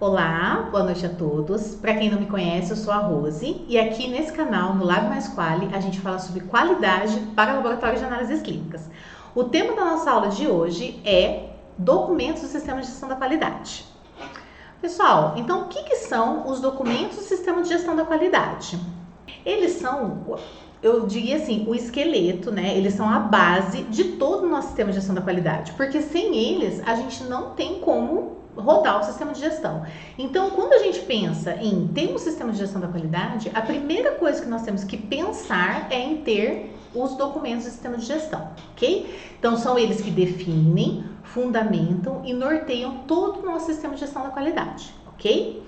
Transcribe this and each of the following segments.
Olá, boa noite a todos. Para quem não me conhece, eu sou a Rose e aqui nesse canal, no Lab Mais Quali, a gente fala sobre qualidade para laboratórios de análises clínicas. O tema da nossa aula de hoje é documentos do sistema de gestão da qualidade. Pessoal, então o que são os documentos do sistema de gestão da qualidade? Eles são, eu diria assim, o esqueleto, né? Eles são a base de todo o nosso sistema de gestão da qualidade, porque sem eles a gente não tem como rodar o sistema de gestão. Então, quando a gente pensa em ter um sistema de gestão da qualidade, a primeira coisa que nós temos que pensar é em ter os documentos do sistema de gestão, ok? Então, são eles que definem, fundamentam e norteiam todo o nosso sistema de gestão da qualidade, ok?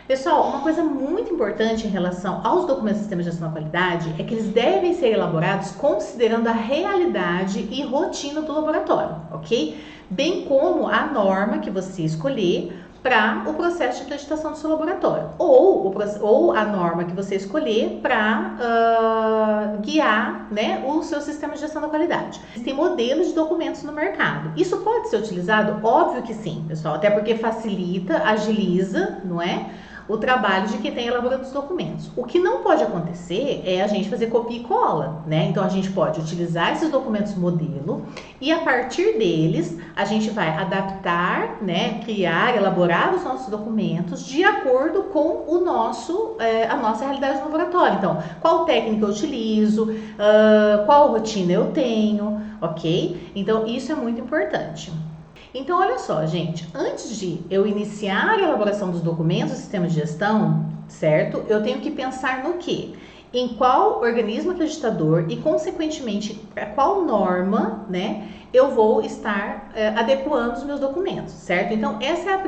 Pessoal, uma coisa muito importante em relação aos documentos do sistema de gestão da qualidade é que eles devem ser elaborados considerando a realidade e rotina do laboratório, ok? Bem como a norma que você escolher para o processo de acreditação do seu laboratório, ou a norma que você escolher para guiar, né, o seu sistema de gestão da qualidade. Existem modelos de documentos no mercado. Isso pode ser utilizado? Óbvio que sim, pessoal, até porque facilita, agiliza, não é? O trabalho de quem tem elaborando os documentos. O que não pode acontecer é a gente fazer copia e cola, né? Então a gente pode utilizar esses documentos modelo e a partir deles a gente vai adaptar, né? Criar, elaborar os nossos documentos de acordo com o a nossa realidade no laboratório. Então, qual técnica eu utilizo, qual rotina eu tenho, ok? Então isso é muito importante. Então, olha só, gente, antes de eu iniciar a elaboração dos documentos do sistema de gestão, certo? Eu tenho que pensar no quê? Em qual organismo acreditador e, consequentemente, para qual norma, né, eu vou estar adequando os meus documentos, certo? Então, essa é a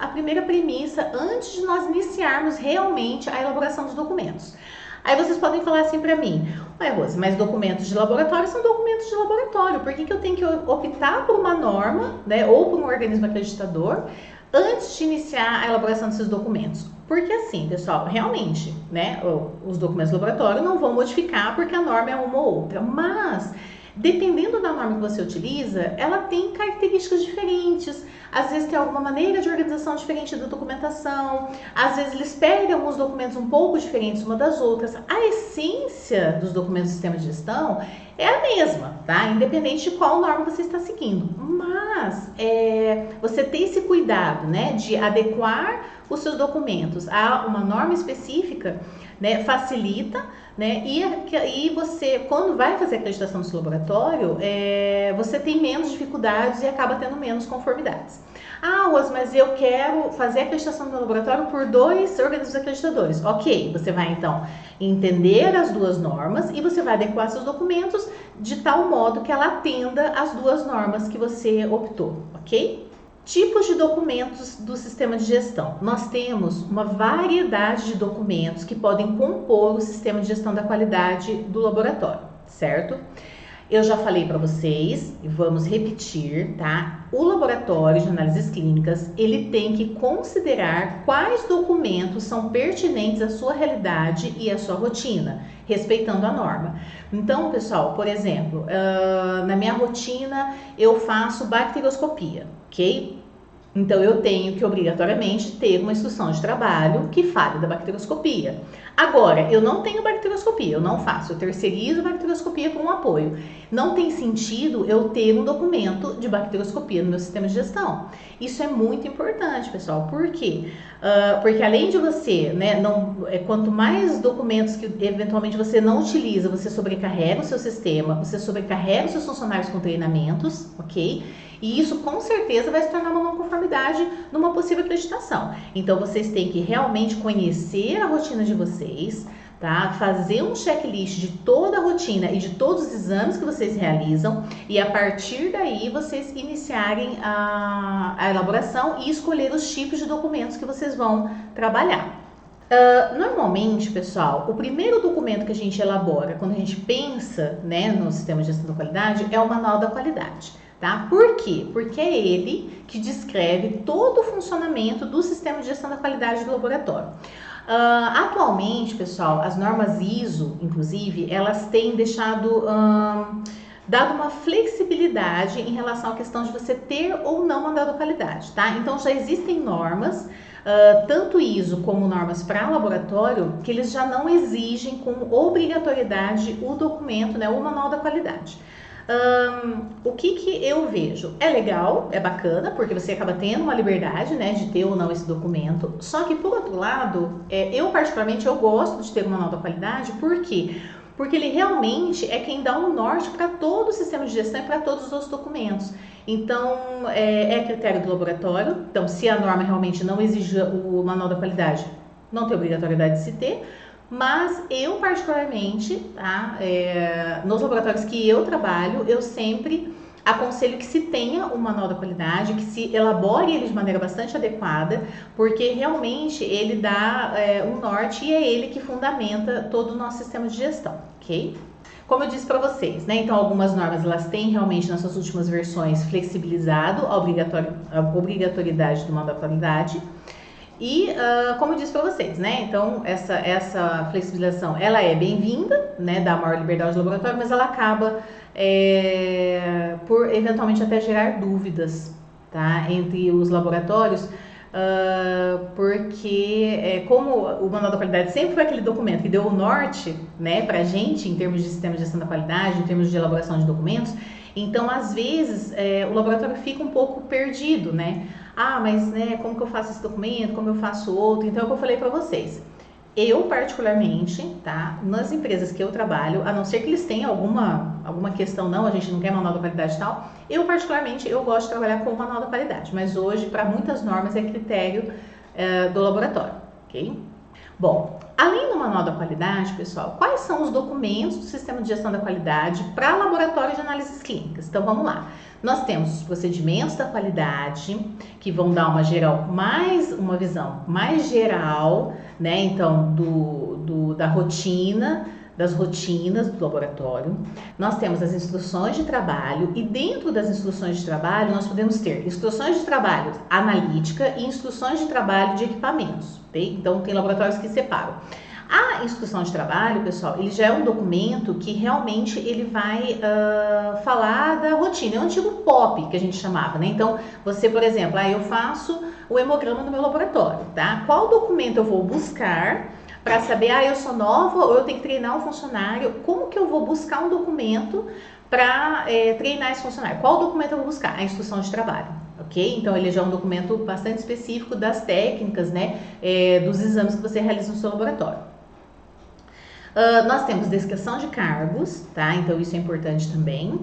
primeira premissa antes de nós iniciarmos realmente a elaboração dos documentos. Aí vocês podem falar assim para mim, ué, Rose, mas documentos de laboratório são documentos de laboratório, por que eu tenho que optar por uma norma, né, ou por um organismo acreditador, antes de iniciar a elaboração desses documentos? Porque assim, pessoal, realmente, né, os documentos de laboratório não vão modificar porque a norma é uma ou outra, mas dependendo da norma que você utiliza, ela tem características diferentes. Às vezes tem alguma maneira de organização diferente da documentação, às vezes eles pegam alguns documentos um pouco diferentes uma das outras. A essência dos documentos do sistema de gestão é a mesma, tá? Independente de qual norma você está seguindo. Mas você ter esse cuidado, né, de adequar os seus documentos a uma norma específica, né, facilita, né, e você, quando vai fazer a acreditação do seu laboratório, você tem menos dificuldades e acaba tendo menos conformidades. Ah, Rose, mas eu quero fazer a acreditação do meu laboratório por 2 organismos acreditadores. Ok, você vai então entender as 2 normas e você vai adequar seus documentos de tal modo que ela atenda as 2 normas que você optou, ok? Tipos de documentos do sistema de gestão. Nós temos uma variedade de documentos que podem compor o sistema de gestão da qualidade do laboratório, certo? Eu já falei para vocês e vamos repetir, tá? O laboratório de análises clínicas, ele tem que considerar quais documentos são pertinentes à sua realidade e à sua rotina, respeitando a norma. Então, pessoal, por exemplo, na minha rotina eu faço bacterioscopia, ok? Então, eu tenho que obrigatoriamente ter uma instrução de trabalho que fale da bacterioscopia. Agora, eu não tenho bacterioscopia, eu não faço, eu terceirizo a bacterioscopia com um apoio. Não tem sentido eu ter um documento de bacterioscopia no meu sistema de gestão. Isso é muito importante, pessoal. Por quê? Porque além de você, né, quanto mais documentos que eventualmente você não utiliza, você sobrecarrega o seu sistema, você sobrecarrega os seus funcionários com treinamentos, ok? E isso com certeza vai se tornar uma não conformidade numa possível acreditação. Então vocês têm que realmente conhecer a rotina de vocês, tá? Fazer um checklist de toda a rotina e de todos os exames que vocês realizam e a partir daí vocês iniciarem a elaboração e escolher os tipos de documentos que vocês vão trabalhar. Normalmente, pessoal, o primeiro documento que a gente elabora quando a gente pensa, né, no sistema de gestão da qualidade é o Manual da Qualidade. Tá? Por quê? Porque é ele que descreve todo o funcionamento do sistema de gestão da qualidade do laboratório. Atualmente, pessoal, as normas ISO, inclusive, elas têm dado uma flexibilidade em relação à questão de você ter ou não mandado qualidade, tá? Então, já existem normas tanto ISO como normas para laboratório, que eles já não exigem com obrigatoriedade o documento, né, o manual da qualidade. O que eu vejo? É legal, é bacana, porque você acaba tendo uma liberdade, né, de ter ou não esse documento. Só que, por outro lado, eu particularmente eu gosto de ter o manual da qualidade, por quê? Porque ele realmente é quem dá um norte para todo o sistema de gestão e para todos os outros documentos. Então, é critério do laboratório. Então, se a norma realmente não exige o manual da qualidade, não tem obrigatoriedade de se ter. Mas eu particularmente, tá, nos laboratórios que eu trabalho, eu sempre aconselho que se tenha um manual da qualidade, que se elabore ele de maneira bastante adequada, porque realmente ele dá um norte e é ele que fundamenta todo o nosso sistema de gestão, ok? Como eu disse para vocês, né? Então algumas normas elas têm realmente nas suas últimas versões flexibilizado a obrigatoriedade do manual da qualidade. E como eu disse para vocês, né? Então essa flexibilização ela é bem-vinda, né? Dá maior liberdade do laboratório, mas ela acaba por eventualmente até gerar dúvidas, tá? Entre os laboratórios, porque como o manual da qualidade sempre foi aquele documento que deu o norte, né? Para a gente em termos de sistema de gestão da qualidade, em termos de elaboração de documentos. Então, às vezes, o laboratório fica um pouco perdido, né? Ah, mas né, como que eu faço esse documento, como eu faço outro? Então, é o que eu falei para vocês. Eu, particularmente, tá? Nas empresas que eu trabalho, a não ser que eles tenham alguma questão, não, a gente não quer manual da qualidade e tal, eu, particularmente, eu gosto de trabalhar com o manual da qualidade, mas hoje, para muitas normas, é critério do laboratório, ok? Bom, além do manual da qualidade, pessoal, quais são os documentos do sistema de gestão da qualidade para laboratório de análises clínicas? Então, vamos lá. Nós temos os procedimentos da qualidade, que vão dar uma visão mais geral, né? Então, da rotina, das rotinas do laboratório. Nós temos as instruções de trabalho e dentro das instruções de trabalho nós podemos ter instruções de trabalho analítica e instruções de trabalho de equipamentos, ok? Então tem laboratórios que separam. A instrução de trabalho, pessoal, ele já é um documento que realmente ele vai falar da rotina, é um antigo POP que a gente chamava, né? Então você, por exemplo, eu faço o hemograma no meu laboratório, tá? Qual documento eu vou buscar para saber, eu sou nova ou eu tenho que treinar um funcionário, como que eu vou buscar um documento para treinar esse funcionário? Qual documento eu vou buscar? A instrução de trabalho, ok? Então ele já é um documento bastante específico das técnicas, né, dos exames que você realiza no seu laboratório. Nós temos descrição de cargos, tá? Então isso é importante também.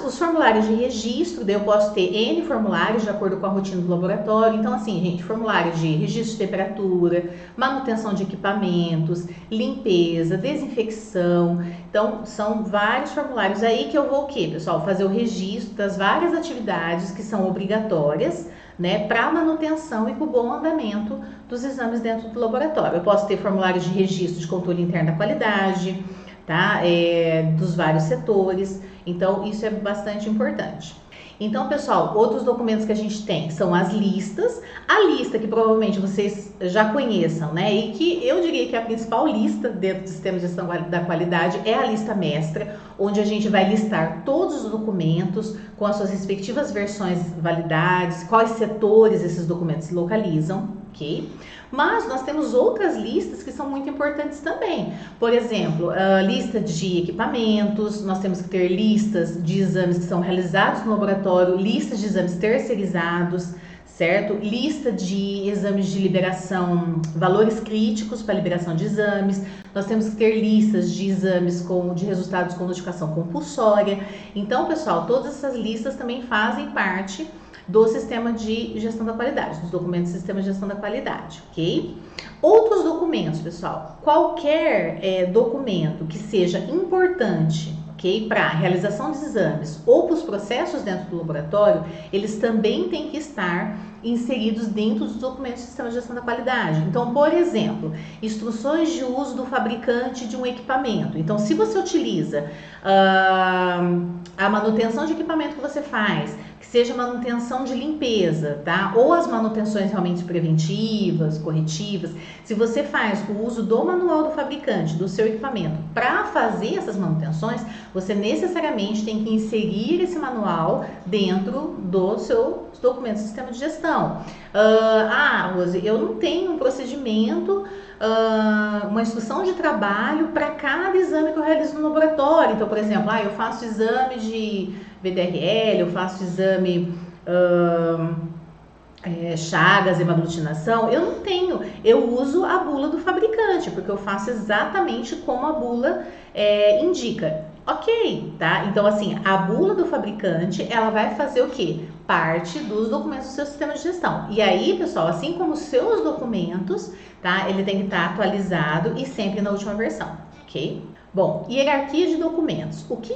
Os formulários de registro, daí eu posso ter N formulários de acordo com a rotina do laboratório. Então, assim, gente, formulários de registro de temperatura, manutenção de equipamentos, limpeza, desinfecção. Então, são vários formulários aí que eu vou o quê, pessoal? Fazer o registro das várias atividades que são obrigatórias, né, para manutenção e para o bom andamento dos exames dentro do laboratório. Eu posso ter formulários de registro de controle interno da qualidade, tá? Dos vários setores. Então, isso é bastante importante. Então, pessoal, outros documentos que a gente tem são as listas. A lista que provavelmente vocês já conheçam, né? E que eu diria que a principal lista dentro do sistema de gestão da qualidade é a lista mestra, onde a gente vai listar todos os documentos com as suas respectivas versões, validades, quais setores esses documentos se localizam, ok? Mas nós temos outras listas que são muito importantes também. Por exemplo, a lista de equipamentos, nós temos que ter listas de exames que são realizados no laboratório, listas de exames terceirizados, certo? Lista de exames de liberação, valores críticos para liberação de exames. Nós temos que ter listas de exames de resultados com notificação compulsória. Então, pessoal, todas essas listas também fazem parte do sistema de gestão da qualidade, dos documentos do sistema de gestão da qualidade, ok? Outros documentos, pessoal, qualquer documento que seja importante, ok, para a realização dos exames ou para os processos dentro do laboratório, eles também têm que estar inseridos dentro dos documentos do sistema de gestão da qualidade. Então, por exemplo, instruções de uso do fabricante de um equipamento. Então, se você utiliza a manutenção de equipamento que você faz, que seja manutenção de limpeza, tá? Ou as manutenções realmente preventivas, corretivas, se você faz o uso do manual do fabricante, do seu equipamento, para fazer essas manutenções, você necessariamente tem que inserir esse manual dentro dos seus documentos do sistema de gestão. Rose, eu não tenho um procedimento, uma instrução de trabalho para cada exame que eu realizo no laboratório. Então, por exemplo, eu faço exame de VDRL, eu faço exame Chagas, hemaglutinação. Eu não tenho, eu uso a bula do fabricante, porque eu faço exatamente como a bula indica. Ok, tá? Então, assim, a bula do fabricante, ela vai fazer o quê? Parte dos documentos do seu sistema de gestão. E aí, pessoal, assim como os seus documentos, tá? Ele tem que estar atualizado e sempre na última versão, ok? Bom, hierarquia de documentos. O que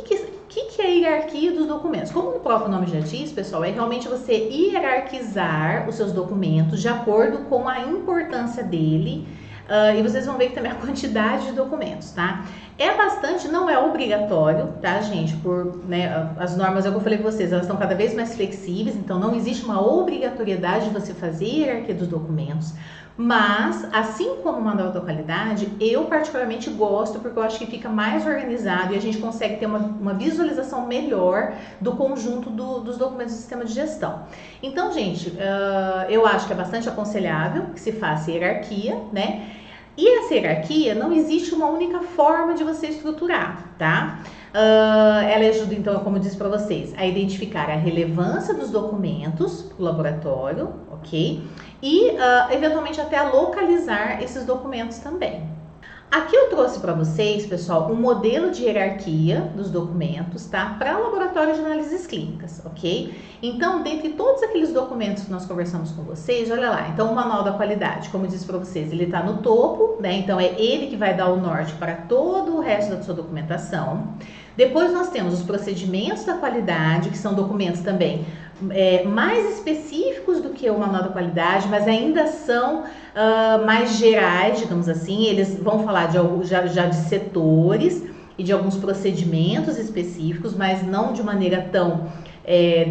é a hierarquia dos documentos? Como o próprio nome já diz, pessoal, é realmente você hierarquizar os seus documentos de acordo com a importância dele. E vocês vão ver que também a quantidade de documentos, tá? Não é obrigatório, tá, gente? As normas, é o que eu falei com vocês, elas estão cada vez mais flexíveis, então não existe uma obrigatoriedade de você fazer a hierarquia dos documentos. Mas, assim como o manual da qualidade, eu particularmente gosto, porque eu acho que fica mais organizado e a gente consegue ter uma visualização melhor do conjunto dos documentos do sistema de gestão. Então, gente, eu acho que é bastante aconselhável que se faça hierarquia, né? E essa hierarquia, não existe uma única forma de você estruturar, tá? Ela ajuda, então, como eu disse para vocês, a identificar a relevância dos documentos para o laboratório, ok? E, eventualmente, até a localizar esses documentos também. Aqui eu trouxe para vocês, pessoal, um modelo de hierarquia dos documentos, tá? Para laboratório de análises clínicas, ok? Então, dentre todos aqueles documentos que nós conversamos com vocês, olha lá. Então, o manual da qualidade, como eu disse para vocês, ele está no topo, né? Então, é ele que vai dar o norte para todo o resto da sua documentação. Depois, nós temos os procedimentos da qualidade, que são documentos também mais específicos do que o manual da qualidade, mas ainda são mais gerais, digamos assim. Eles vão falar já de setores e de alguns procedimentos específicos, mas não de maneira tão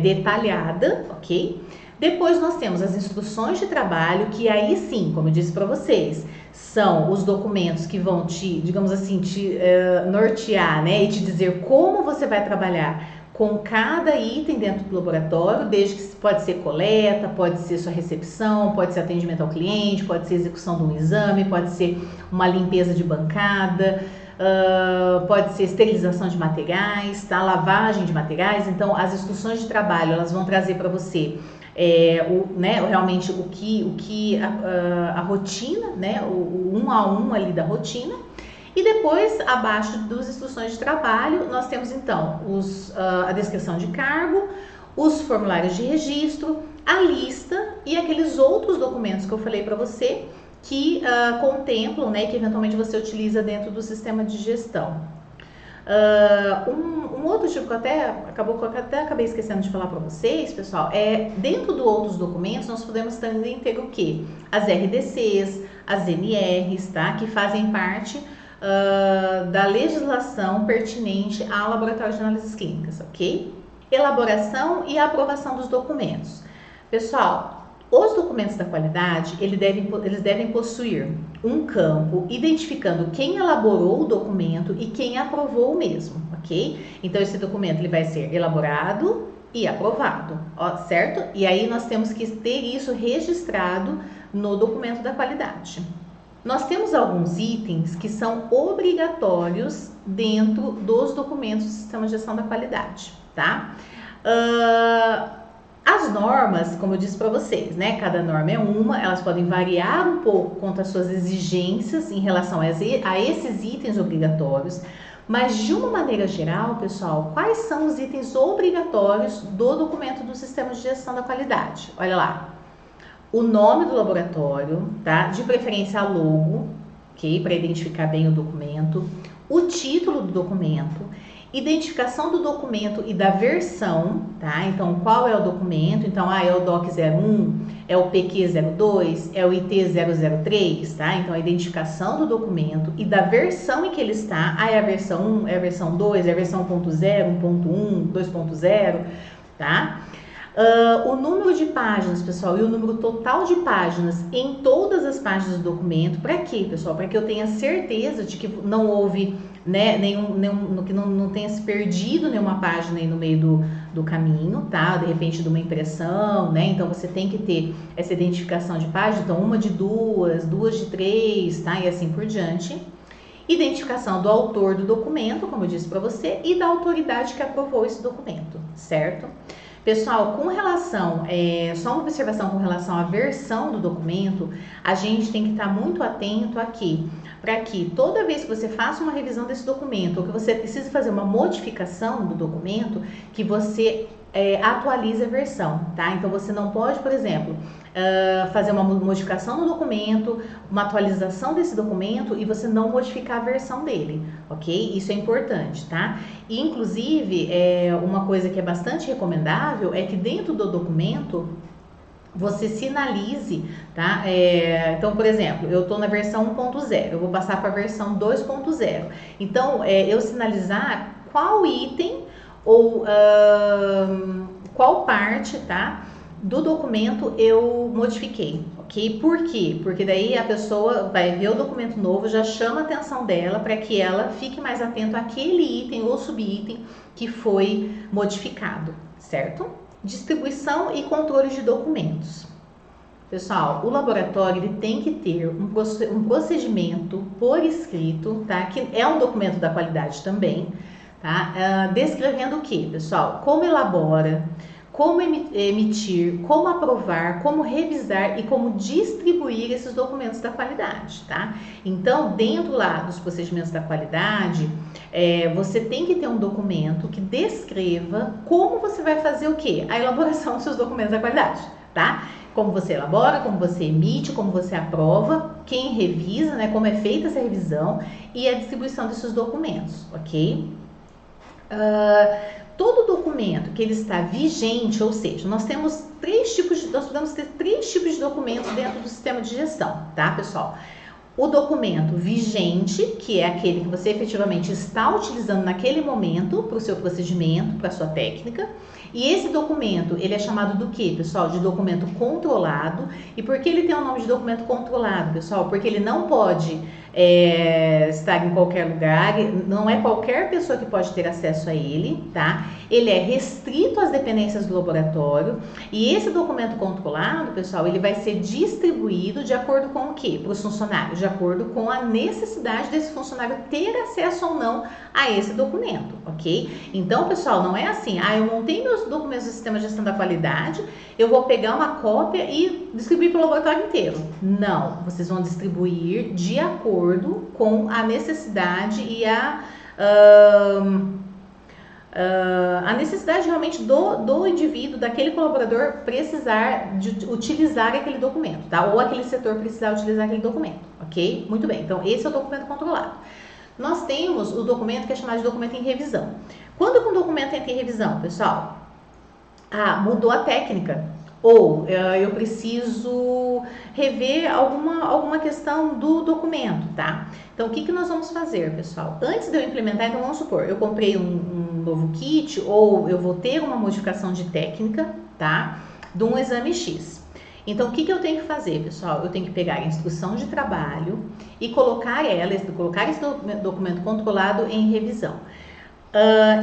detalhada, ok? Depois nós temos as instruções de trabalho, que aí sim, como eu disse para vocês, são os documentos que vão digamos assim, te nortear, né? E te dizer como você vai trabalhar com cada item dentro do laboratório, desde que pode ser coleta, pode ser sua recepção, pode ser atendimento ao cliente, pode ser execução de um exame, pode ser uma limpeza de bancada, pode ser esterilização de materiais, tá? Lavagem de materiais. Então, as instruções de trabalho, elas vão trazer para você realmente a rotina, né? O 1 a 1 ali da rotina. E depois, abaixo das instruções de trabalho, nós temos então a descrição de cargo, os formulários de registro, a lista e aqueles outros documentos que eu falei para você que contemplam, né, que eventualmente você utiliza dentro do sistema de gestão. Um outro tipo que eu até acabei esquecendo de falar para vocês, pessoal, dentro do outros documentos nós podemos também ter o quê? As RDCs, as NRs, tá? Que fazem parte da legislação pertinente ao laboratório de análises clínicas, ok? Elaboração e aprovação dos documentos. Pessoal, os documentos da qualidade, eles devem possuir um campo identificando quem elaborou o documento e quem aprovou o mesmo, ok? Então, esse documento ele vai ser elaborado e aprovado, certo? E aí, nós temos que ter isso registrado no documento da qualidade. Nós temos alguns itens que são obrigatórios dentro dos documentos do Sistema de Gestão da Qualidade, tá? As normas, como eu disse para vocês, né? Cada norma é uma, elas podem variar um pouco quanto às suas exigências em relação a esses itens obrigatórios, mas de uma maneira geral, pessoal, quais são os itens obrigatórios do documento do Sistema de Gestão da Qualidade? Olha lá. O nome do laboratório, tá? De preferência a logo, ok? Para identificar bem o documento. O título do documento, identificação do documento e da versão, tá? Então, qual é o documento? Então, é o DOC 01, é o PQ 02, é o IT 003, tá? Então, a identificação do documento e da versão em que ele está. É a versão 1, é a versão 2, é a versão 1.0, 1.1, 2.0, tá? O número de páginas, pessoal, e o número total de páginas em todas as páginas do documento. Para quê, pessoal? Para que eu tenha certeza de que não houve, né, que não tenha se perdido nenhuma página aí no meio do caminho, tá? De repente de uma impressão, né? Então você tem que ter essa identificação de página, então uma de duas, duas de três, tá? E assim por diante. Identificação do autor do documento, como eu disse para você, e da autoridade que aprovou esse documento, certo? Pessoal, com relação, só uma observação com relação à versão do documento, a gente tem que estar muito atento aqui, para que toda vez que você faça uma revisão desse documento, ou que você precise fazer uma modificação do documento, que você atualize a versão, tá? Então você não pode, por exemplo, fazer uma modificação no documento, uma atualização desse documento e você não modificar a versão dele, ok? Isso é importante, tá? E, inclusive, uma coisa que é bastante recomendável é que dentro do documento você sinalize, tá? Então, por exemplo, eu estou na versão 1.0, eu vou passar para a versão 2.0. Então, eu sinalizar qual item ou qual parte, tá, do documento eu modifiquei, ok? Por quê? Porque daí a pessoa vai ver o documento novo, já chama a atenção dela para que ela fique mais atenta àquele item ou subitem que foi modificado, certo? Distribuição e controle de documentos. Pessoal, o laboratório ele tem que ter um procedimento por escrito, tá? Que é um documento da qualidade também, tá? Descrevendo o que, pessoal? Como elabora, como emitir, como aprovar, como revisar e como distribuir esses documentos da qualidade, tá? Então, dentro lá dos procedimentos da qualidade, você tem que ter um documento que descreva como você vai fazer o quê? A elaboração dos seus documentos da qualidade, tá? Como você elabora, como você emite, como você aprova, quem revisa, né? Como é feita essa revisão e a distribuição desses documentos, ok? Todo documento que ele está vigente, ou seja, nós podemos ter três tipos de documentos dentro do sistema de gestão, tá, pessoal? O documento vigente, que é aquele que você efetivamente está utilizando naquele momento para o seu procedimento, para a sua técnica. E esse documento, ele é chamado do que, pessoal? De documento controlado. E por que ele tem o nome de documento controlado, pessoal? Porque ele não pode estar em qualquer lugar, não é qualquer pessoa que pode ter acesso a ele, tá? Ele é restrito às dependências do laboratório e esse documento controlado, pessoal, ele vai ser distribuído de acordo com o quê? Para os funcionários, de acordo com a necessidade desse funcionário ter acesso ou não a esse documento, ok? Então, pessoal, não é assim, eu montei meus documentos do sistema de gestão da qualidade, eu vou pegar uma cópia e distribuir para o laboratório inteiro. Não, vocês vão distribuir de acordo com a necessidade e a necessidade realmente do indivíduo, daquele colaborador precisar de utilizar aquele documento, tá? Ou aquele setor precisar utilizar aquele documento, ok? Muito bem, então esse é o documento controlado. Nós temos o documento que é chamado de documento em revisão. Quando um documento entra em revisão, pessoal? Mudou a técnica. Ou eu preciso rever alguma questão do documento, tá? Então, o que nós vamos fazer, pessoal? Antes de eu implementar, então vamos supor, eu comprei um novo kit ou eu vou ter uma modificação de técnica, tá? De um exame X. Então, o que eu tenho que fazer, pessoal? Eu tenho que pegar a instrução de trabalho e colocar esse documento controlado em revisão.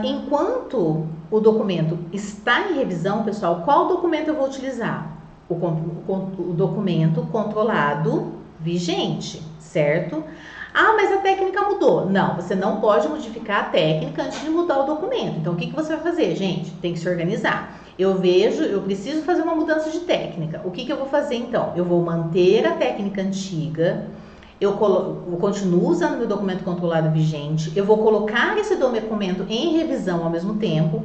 Enquanto o documento está em revisão, pessoal, qual documento eu vou utilizar? O documento controlado vigente, certo? Mas a técnica mudou. Não, você não pode modificar a técnica antes de mudar o documento. Então, o que você vai fazer, gente? Tem que se organizar. Eu preciso fazer uma mudança de técnica. O que eu vou fazer, então? Eu vou manter a técnica antiga, eu continuo usando meu documento controlado vigente, eu vou colocar esse documento em revisão ao mesmo tempo.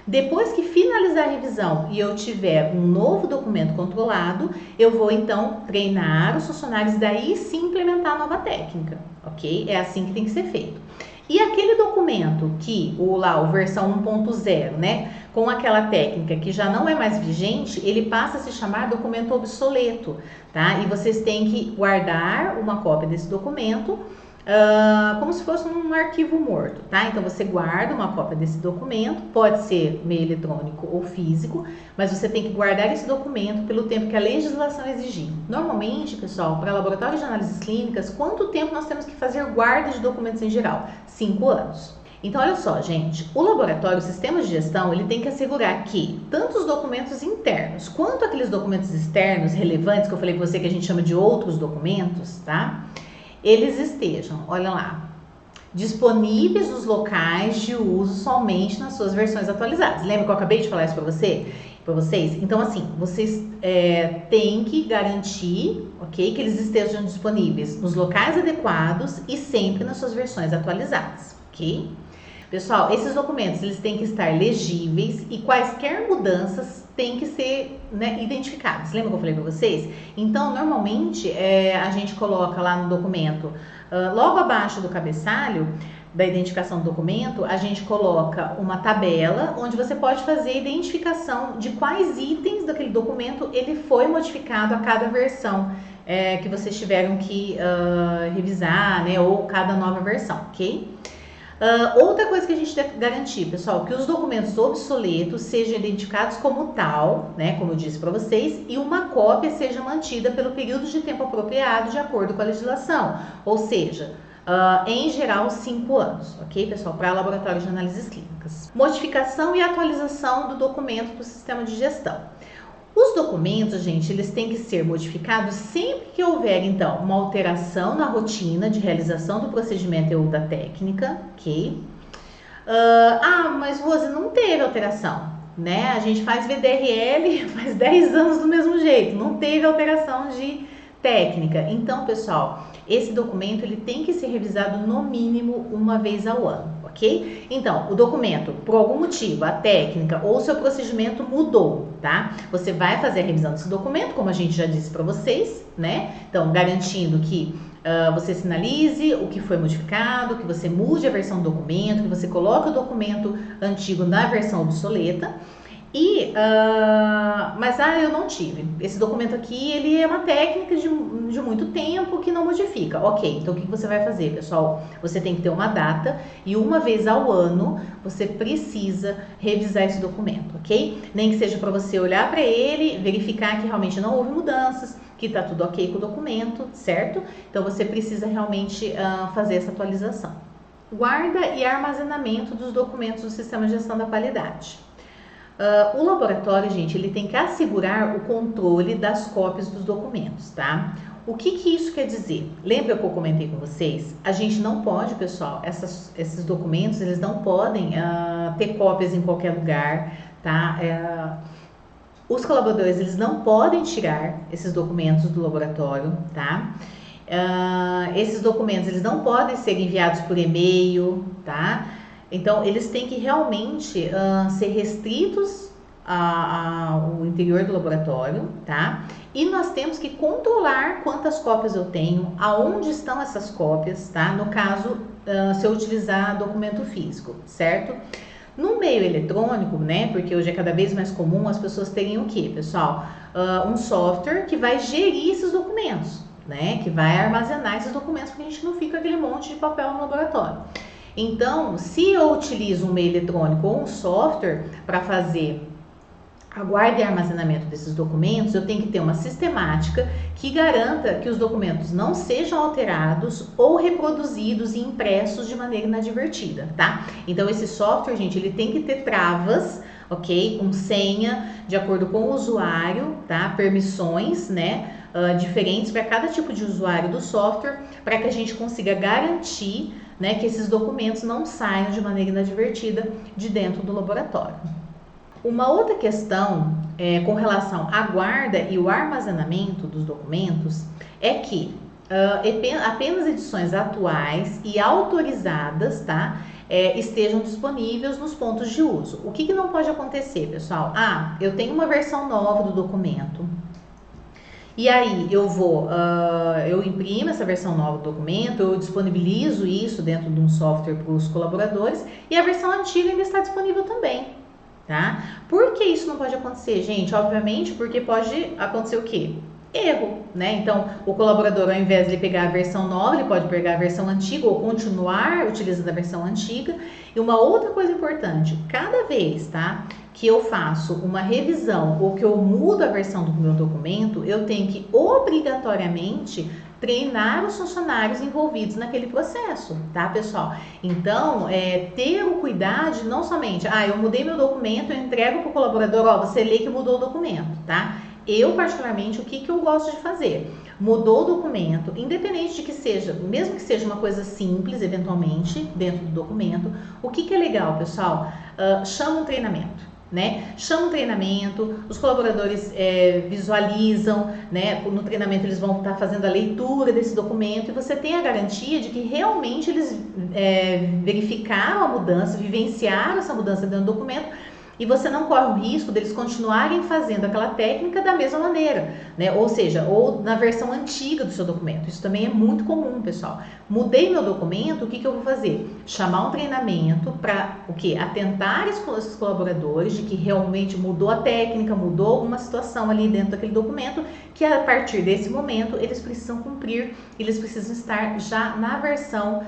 Depois que finalizar a revisão e eu tiver um novo documento controlado, eu vou então treinar os funcionários, daí sim implementar a nova técnica, ok? É assim que tem que ser feito. E aquele documento que, o versão 1.0, né, com aquela técnica que já não é mais vigente, ele passa a se chamar documento obsoleto, tá? E vocês têm que guardar uma cópia desse documento, como se fosse um arquivo morto, tá? Então você guarda uma cópia desse documento, pode ser meio eletrônico ou físico, mas você tem que guardar esse documento pelo tempo que a legislação exigir. Normalmente, pessoal, para laboratórios de análises clínicas, quanto tempo nós temos que fazer guarda de documentos em geral? 5 anos. Então, olha só, gente, o laboratório, o sistema de gestão, ele tem que assegurar que tanto os documentos internos quanto aqueles documentos externos relevantes, que eu falei com você que a gente chama de outros documentos, tá? Eles estejam, olha lá, disponíveis nos locais de uso somente nas suas versões atualizadas. Lembra que eu acabei de falar isso para vocês? Então, assim, vocês têm que garantir, ok, que eles estejam disponíveis nos locais adequados e sempre nas suas versões atualizadas, ok? Pessoal, esses documentos eles têm que estar legíveis e quaisquer mudanças têm que ser, né, identificadas. Lembra que eu falei para vocês? Então, normalmente, a gente coloca lá no documento, logo abaixo do cabeçalho da identificação do documento, a gente coloca uma tabela onde você pode fazer a identificação de quais itens daquele documento ele foi modificado a cada versão que vocês tiveram que revisar, né, ou cada nova versão, ok? Outra coisa que a gente deve garantir, pessoal, que os documentos obsoletos sejam identificados como tal, né, como eu disse para vocês, e uma cópia seja mantida pelo período de tempo apropriado de acordo com a legislação, ou seja, em geral 5 anos, ok, pessoal, para laboratórios de análises clínicas. Modificação e atualização do documento do sistema de gestão. Os documentos, gente, eles têm que ser modificados sempre que houver, então, uma alteração na rotina de realização do procedimento ou da técnica, ok? Mas Rose, não teve alteração, né? A gente faz VDRL faz 10 anos do mesmo jeito, não teve alteração de técnica. Então, pessoal, esse documento ele tem que ser revisado no mínimo uma vez ao ano, ok? Então, o documento, por algum motivo, a técnica ou o seu procedimento mudou, tá? Você vai fazer a revisão desse documento, como a gente já disse para vocês, né? Então, garantindo que você sinalize o que foi modificado, que você mude a versão do documento, que você coloque o documento antigo na versão obsoleta. Mas eu não tive. Esse documento aqui, ele é uma técnica de muito tempo que não modifica. Ok, então o que você vai fazer, pessoal? Você tem que ter uma data e uma vez ao ano você precisa revisar esse documento, ok? Nem que seja para você olhar para ele, verificar que realmente não houve mudanças, que tá tudo ok com o documento, certo? Então você precisa realmente fazer essa atualização. Guarda e armazenamento dos documentos do Sistema de Gestão da Qualidade. O laboratório, gente, ele tem que assegurar o controle das cópias dos documentos, tá? O que isso quer dizer? Lembra que eu comentei com vocês? A gente não pode, pessoal, esses documentos, eles não podem ter cópias em qualquer lugar, tá? Os colaboradores, eles não podem tirar esses documentos do laboratório, tá? Esses documentos, eles não podem ser enviados por e-mail, tá? Então, eles têm que realmente ser restritos ao interior do laboratório, tá? E nós temos que controlar quantas cópias eu tenho, aonde estão essas cópias, tá? No caso, se eu utilizar documento físico, certo? No meio eletrônico, né? Porque hoje é cada vez mais comum as pessoas terem o quê, pessoal? Um software que vai gerir esses documentos, né? Que vai armazenar esses documentos, porque a gente não fica aquele monte de papel no laboratório. Então, se eu utilizo um meio eletrônico ou um software para fazer a guarda e armazenamento desses documentos, eu tenho que ter uma sistemática que garanta que os documentos não sejam alterados ou reproduzidos e impressos de maneira inadvertida, tá? Então, esse software, gente, ele tem que ter travas, ok? Com senha, de acordo com o usuário, tá? Permissões, né? Diferentes para cada tipo de usuário do software, para que a gente consiga garantir, né, que esses documentos não saiam de maneira inadvertida de dentro do laboratório. Uma outra questão com relação à guarda e o armazenamento dos documentos é que apenas edições atuais e autorizadas, tá, estejam disponíveis nos pontos de uso. O que não pode acontecer, pessoal? Eu tenho uma versão nova do documento. E aí eu imprimo essa versão nova do documento, eu disponibilizo isso dentro de um software para os colaboradores e a versão antiga ainda está disponível também, tá? Por que isso não pode acontecer, gente? Obviamente porque pode acontecer o quê? erro, né? Então, o colaborador, ao invés de ele pegar a versão nova, ele pode pegar a versão antiga ou continuar utilizando a versão antiga. E uma outra coisa importante, cada vez, tá, que eu faço uma revisão ou que eu mudo a versão do meu documento, eu tenho que obrigatoriamente treinar os funcionários envolvidos naquele processo, tá, pessoal? Então, ter o cuidado de não somente, eu mudei meu documento, eu entrego para o colaborador, você lê que mudou o documento, tá? Eu, particularmente, o que eu gosto de fazer? Mudou o documento, independente de que seja, mesmo que seja uma coisa simples, eventualmente, dentro do documento, o que é legal, pessoal? Chama um treinamento. Né? Chama um treinamento, os colaboradores visualizam, né? No treinamento eles vão estar fazendo a leitura desse documento e você tem a garantia de que realmente eles verificaram a mudança, vivenciaram essa mudança dentro do documento. E você não corre o risco deles continuarem fazendo aquela técnica da mesma maneira, né? Ou seja, ou na versão antiga do seu documento. Isso também é muito comum, pessoal. Mudei meu documento, o que eu vou fazer? Chamar um treinamento para o quê? Atentar esses colaboradores de que realmente mudou a técnica, mudou alguma situação ali dentro daquele documento, que a partir desse momento eles precisam cumprir, eles precisam estar já na versão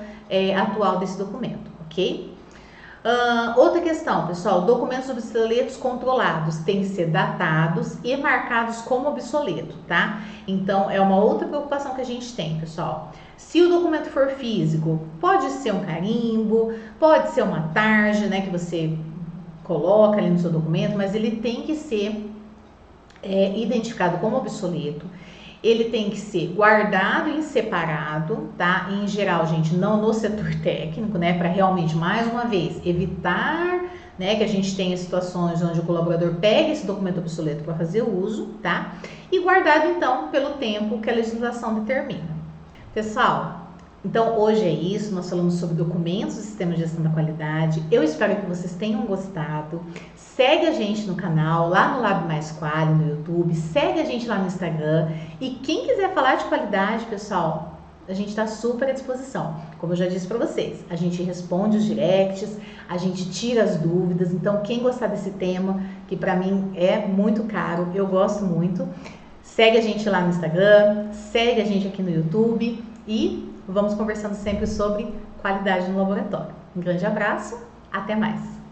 atual desse documento, ok? Outra questão, pessoal, documentos obsoletos controlados têm que ser datados e marcados como obsoleto, tá? Então, é uma outra preocupação que a gente tem, pessoal. Se o documento for físico, pode ser um carimbo, pode ser uma tarja, né, que você coloca ali no seu documento, mas ele tem que ser identificado como obsoleto. Ele tem que ser guardado em separado, tá? Em geral, gente, não no setor técnico, né? Para realmente, mais uma vez, evitar, né, que a gente tenha situações onde o colaborador pegue esse documento obsoleto para fazer uso, tá? E guardado, então, pelo tempo que a legislação determina. Pessoal, então hoje é isso, nós falamos sobre documentos do Sistema de Gestão da Qualidade. Eu espero que vocês tenham gostado. Segue a gente no canal, lá no Lab Mais Quali, no YouTube, segue a gente lá no Instagram. E quem quiser falar de qualidade, pessoal, a gente está super à disposição. Como eu já disse para vocês, a gente responde os directs, a gente tira as dúvidas. Então, quem gostar desse tema, que para mim é muito caro, eu gosto muito, segue a gente lá no Instagram, segue a gente aqui no YouTube e vamos conversando sempre sobre qualidade no laboratório. Um grande abraço, até mais!